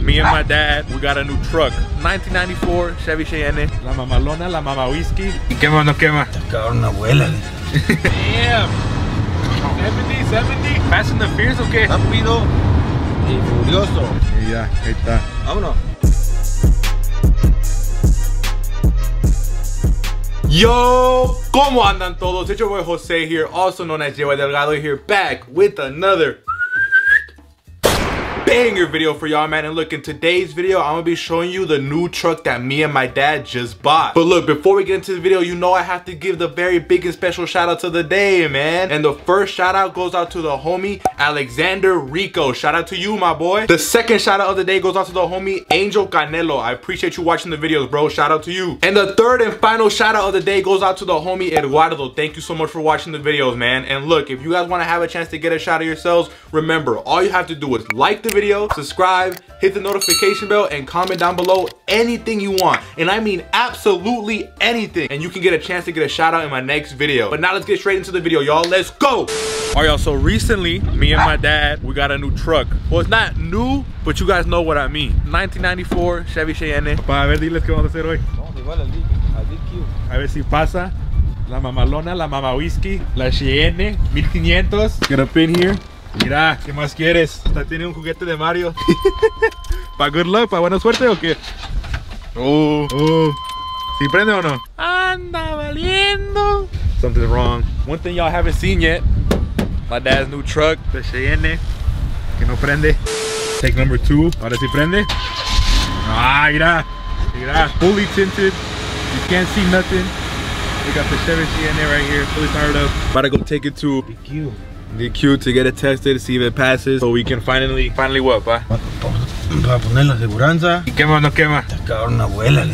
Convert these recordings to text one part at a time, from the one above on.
me and my dad, we got a new truck. 1994 Chevy Cheyenne. La mamalona, la mama whiskey. ¿Y quema o no quema? Te cagaron una abuela. Damn. 70. Fast and the Furious, ¿o qué? Rápido y furioso. Y ya, ahí está. Vámonos. Yo, ¿cómo andan todos? It's your boy Jose here, also known as J.Y. Delgado, here back with another banger video for y'all, man. And look, in today's video, I'm gonna be showing you the new truck that me and my dad just bought. But look, before we get into the video, you know I have to give the very big and special shout out to the day, man. And the first shout out goes out to the homie Alexander Rico. Shout out to you, my boy. The second shout out of the day goes out to the homie Angel Canelo. I appreciate you watching the videos, bro. Shout out to you. And the third and final shout out of the day goes out to the homie Eduardo. Thank you so much for watching the videos, man. And look, if you guys want to have a chance to get a shout out yourselves, remember, all you have to do is like the video, subscribe, hit the notification bell, and comment down below anything you want. And I mean absolutely anything. And you can get a chance to get a shout out in my next video. But now let's get straight into the video, y'all. Let's go. All right, y'all. So recently, me and my dad, we got a new truck. Well, it's not new, but you guys know what I mean. 1994 Chevy Cheyenne. Pa, a ver, diles qué vamos a hacer hoy. Vamos igual al DQ. A ver si pasa. La mamalona, la mama whiskey, la Cheyenne 1500. Get up in here. Mira, ¿qué más quieres? Hasta tiene un juguete de Mario. ¿Pa good luck? ¿Pa buena suerte o qué? ¿Sí prende o no? Anda valiendo. Something's wrong. One thing y'all haven't seen yet, my dad's new truck, the Cheyenne, que no prende. Take number 2. Ahora sí prende. Ah, mira. Mira. Fully tinted. You can't see nothing. We got the Chevy Cheyenne right here, fully fired up. About to go take it to DQ to get it tested, see if it passes, so we can finally what, pa? Para poner la aseguranza. ¿Y quema o no quema? Te cagaron una abuela.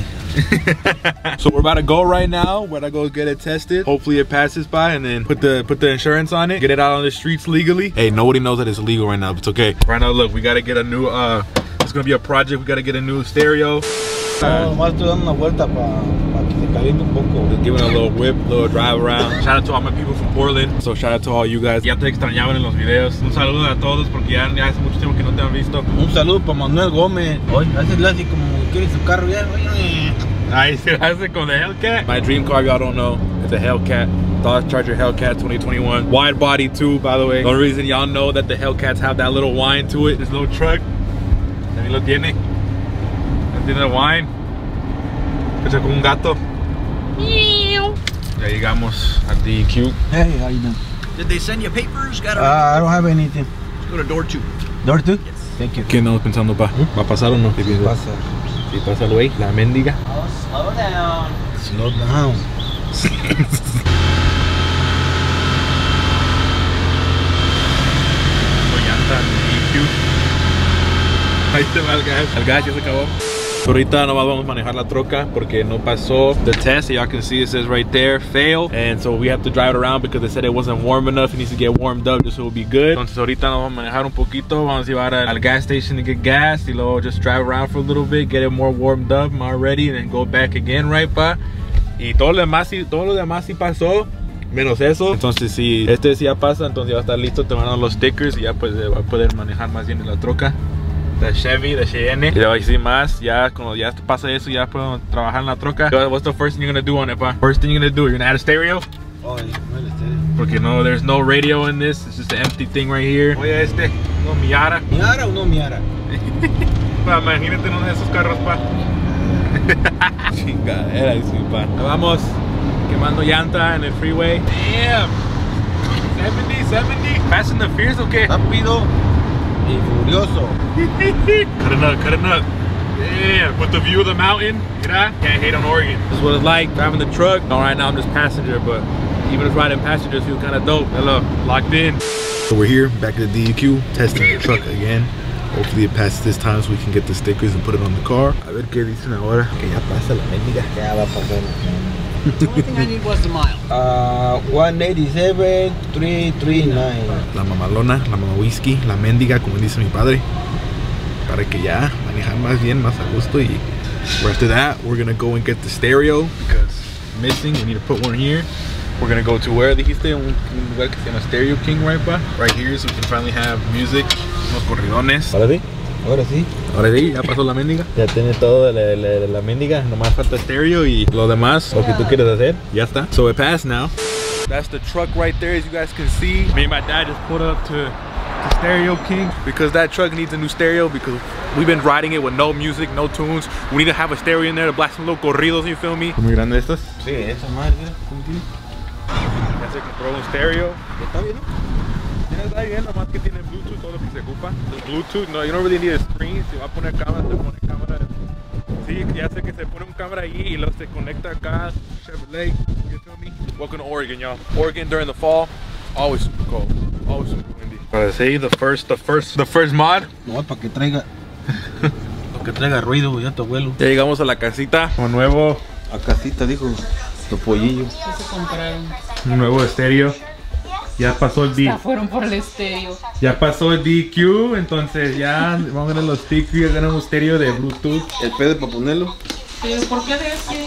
So we're about to go right now. We're gonna go get it tested. Hopefully it passes by, and then put the insurance on it. Get it out on the streets legally. Hey, nobody knows that it's illegal right now, but it's okay. Right now, look, we gotta get a new. It's gonna be a project. We gotta get a new stereo. Nomás estoy dando una vuelta para que se caliente un poco. Just giving a little whip, little drive around. Shout out to all my people from Portland. So shout out to all you guys. Ya te extrañaban en los videos. Un saludo a todos porque ya hace mucho tiempo que no te han visto. Un saludo para Manuel Gómez. Oye, hazle así como quiere su carro ya. Ahí se hace con the Hellcat. My dream car, y'all don't know, it's a Hellcat. Dodge Charger Hellcat 2021. Wide body too, by the way. The only reason y'all know that the Hellcats have that little whine to it, this little truck. Ahí lo tiene. Tiene el wine. Escucha como un gato. Ya llegamos a DQ. Hey, how you doing? Did they send you papers? I don't have anything. Let's go to door 2. Door 2? Yes. Thank you. ¿Qué andamos pensando, pa? ¿Va a pasar o no? Pasa. Si pasa el güey, la mendiga. Oh, slow down. Slow down. Ahí te va el gas. El gas ya se acabó. Ahorita nomás vamos a manejar la troca porque no pasó the test. Y'all can see it says right there, fail. And so we have to drive it around because they said it wasn't warm enough. It needs to get warmed up just so it'll be good. Entonces ahorita nos vamos a manejar un poquito. Vamos a llevar al gas station to get gas. Y luego just drive around for a little bit, get it more warmed up, more ready, and then go back again, right, pa? Y todo lo demás sí pasó. Menos eso. Entonces si este sí ya pasa, entonces ya va a estar listo. Te van a dar los stickers y ya pues va a poder manejar más bien en la troca. The Chevy, the Cheyenne. Y le voy a decir más. Ya cuando ya pasa eso, ya podemos trabajar en la troca. What's the first thing you're gonna do on it, pa? First thing you're gonna do, you're gonna add a stereo? Oh, yeah, no el stereo. Porque no, there's no radio in this. It's just an empty thing right here. Oye, no Miara. ¿Miara o no Miara? Pa, imagínate uno de esos carros, pa. Chingadera, dice mi pa. Vamos quemando llanta en el freeway. Damn. 70. Fast and the Furious, ¿o qué? Rápido y furioso. Cut it up. Yeah, with the view of the mountain, mira, can't hate on Oregon. This is what it's like driving the truck. No, right now I'm just passenger, but even if riding passenger feels kind of dope. Hello, locked in. So we're here, back at the DQ, testing the truck again. Hopefully it passes this time so we can get the stickers and put it on the car. A ver qué dicen ahora. Que ya pasa la mendiga. Ya va a pasar. The only thing I need was the mile. 187,339. La mamalona, la mama whiskey, la mendiga, como dice mi padre. Para que ya manejar más bien, más a gusto. Y after that, we're gonna go and get the stereo because missing. We need to put one here. We're gonna go to where dijiste un lugar que se llama Stereo King, right here, so we can finally have music, unos corridones. ¿Para ti? Ahora sí. Ahora sí, ya pasó la mendiga. Ya tiene todo la mendiga. Nomás falta estéreo y lo demás, lo que tú quieres hacer, ya está. So it passed now. That's the truck right there, as you guys can see. Me and my dad just pulled up to Stereo King because that truck needs a new stereo because we've been riding it with no music, no tunes. We need to have a stereo in there to blast some little corridos, you feel me? ¿Muy grande estas? Sí, esa madre, mira, ¿cómo tiene? Ya se compró un stereo. ¿Está bien, no? Ya está bien, nomás que tiene Bluetooth, todo lo que se ocupa. The Bluetooth, no, you don't really need a screen. Si va a poner cámara, te pone cámara. Sí, ya sé que se pone un cámara ahí y luego se conecta acá. Chevrolet, you feel me? Welcome to Oregon, y'all. Oregon during the fall, always super cold, always super windy. Para say the first mod. No, para que traiga, para que traiga ruido, ya tu abuelo. Ya llegamos a la casita, un nuevo, A casita, dijo, tu pollillo. ¿Qué se compraron? un nuevo estéreo. Ya pasó el Ya fueron por el estéreo. Ya pasó el DQ, entonces ya vamos a ganar los DQ, ya ganamos un estéreo de Bluetooth. El pedo para ponerlo. ¿Pero por qué de ese?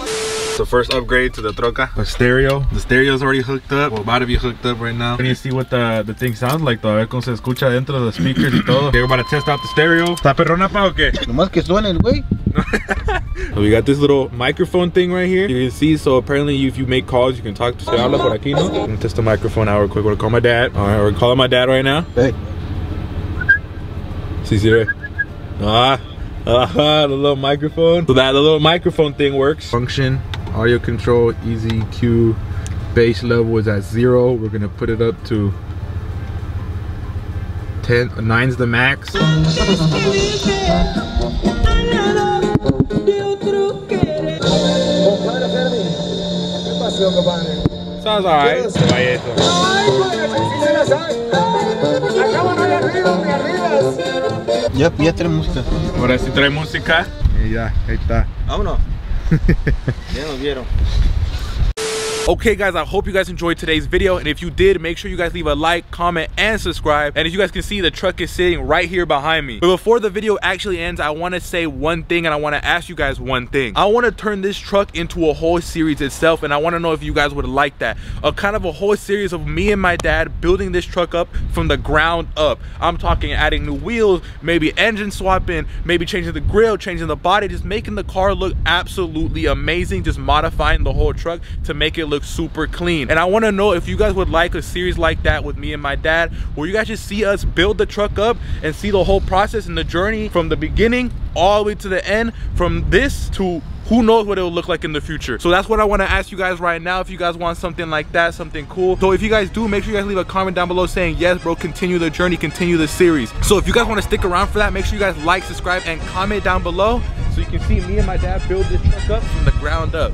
The first upgrade to the troca. The stereo. The stereo is already hooked up. Well, about to be hooked up right now. Can you see what the thing sounds like though? A ver cómo se escucha dentro de los speakers y todo. Okay, we're about to test out the stereo. ¿Está perrona pa o qué? Nomás que suene el güey. So we got this little microphone thing right here. You can see, so apparently if you make calls, you can talk to se habla por aquí, ¿no? I'm gonna test the microphone out real quick. We're gonna call my dad. Alright, we're calling my dad right now. Hey. See, there. The little microphone. So the little microphone thing works. Function, audio control, easy EQ, bass level is at 0. We're gonna put it up to 10. 9's the max. Sounds alright. Ya trae música. Ahora sí trae música. Y ya, ahí está. Vámonos. Ya nos vieron. Okay guys, I hope you guys enjoyed today's video, and if you did, make sure you guys leave a like, comment, and subscribe. And as you guys can see, the truck is sitting right here behind me. But before the video actually ends, I want to say one thing, and I want to ask you guys one thing. I want to turn this truck into a whole series itself, and I want to know if you guys would like that. A kind of a whole series of me and my dad building this truck up from the ground up. I'm talking adding new wheels, maybe engine swapping, maybe changing the grill, changing the body, just making the car look absolutely amazing, just modifying the whole truck to make it look super clean. And I want to know if you guys would like a series like that with me and my dad, where you guys just see us build the truck up and see the whole process and the journey from the beginning all the way to the end, from this to who knows what it will look like in the future. So that's what I want to ask you guys right now, if you guys want something like that, something cool. So if you guys do, make sure you guys leave a comment down below saying, yes bro, continue the journey, continue the series. So if you guys want to stick around for that, make sure you guys like, subscribe, and comment down below so you can see me and my dad build this truck up from the ground up.